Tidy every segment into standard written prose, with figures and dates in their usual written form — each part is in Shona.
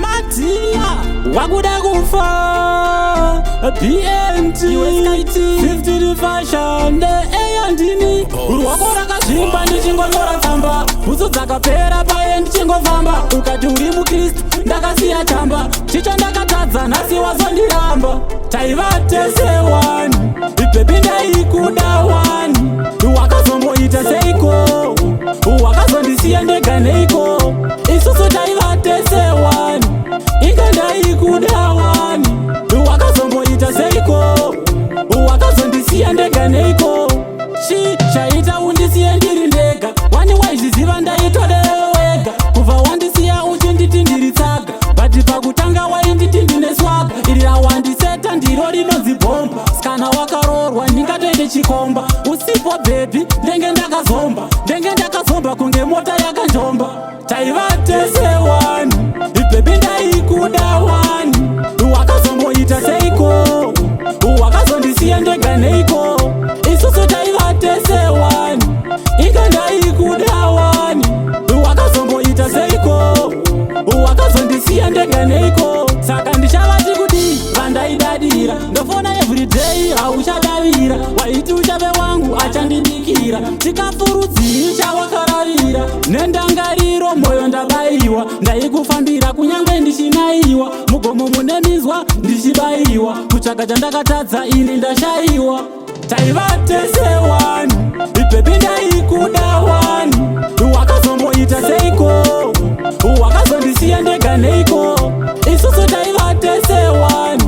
Matia wakuda kufa BMT 50 fashion eyandini rwako rakazvimba ndichingonyora tsamba bhutsu dzakapera paye ndichingofamba ukati uri mukristu ndakasiya chamba chicho ndakatadza nhasi wazondiramba taiva tese wani ibhebi ndaikuda wani wakazomboita seiko wakazondisiya ndega neiko isusu taiva tese wani inga ndaikuda wani wakazomboita seiko wakazondisiya ndega neiko chi chaita undisiye ndiri ndega wani waizviziva ndaitodewe wega kubva wandisiya uchinditi ndiri tsaga bhati pakutanga wainditi ndine swaga iri rawandiseta ndiro rinonzi bhomba skana wakarorwa ndingatoite chikomba usipo bhebhi ndenge ndakazomba kunge mota yakanjomba taiva tese wani ibhebhi ndaikuda wani wakazomboita seiko wakazondisiya ndega neiko isusu taiva tese wani inga ndaikuda wani wakazomboita seiko wakazondisiya ndega neiko saka ndichavati kuti vandaidadira ndofona everyday hauchadavira waiti uchave wangu achandidikira tikafurudziri chawakararira nendangariro mwoyo ndabayiwa ndaikufambira kunyange ndichinayiwa mugomo mune minzwa ndichibayiwa kutsvaga chandakatadza ini ndashayiwa taiva tese wani ibhebi ndaikuda wani wakazomboita seiko wakazondisiya ndega neiko isusu taiva tese wani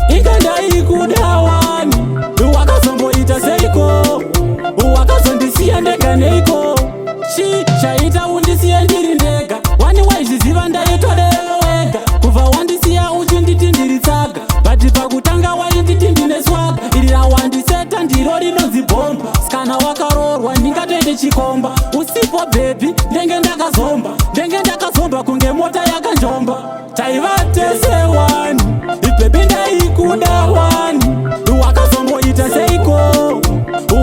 inga ndaikuda wani wakazomboita seiko wakazondisiya ndega neiko chi chaita undisiye ndiri ndega wani waizviziva ndaitodewe wega kubva wandisiya uchinditi ndiri tsaga bhati pakutanga wainditi ndine swaga iri rawandiseta ndiro rinonzi bhomba skana wakarorwa ndingatoite chikomba usipo bhebhi ndenge ndakazomba kunge mota yakanjomba taiva tese wani ibhebhi ndaikuda wani wakazomboita seiko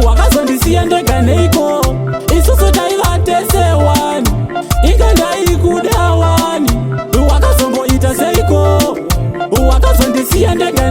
wakazondisiya ndega neiko isusu taiva tese wani inga ndaikuda wani wakazomboita seiko wakazondisiya ndega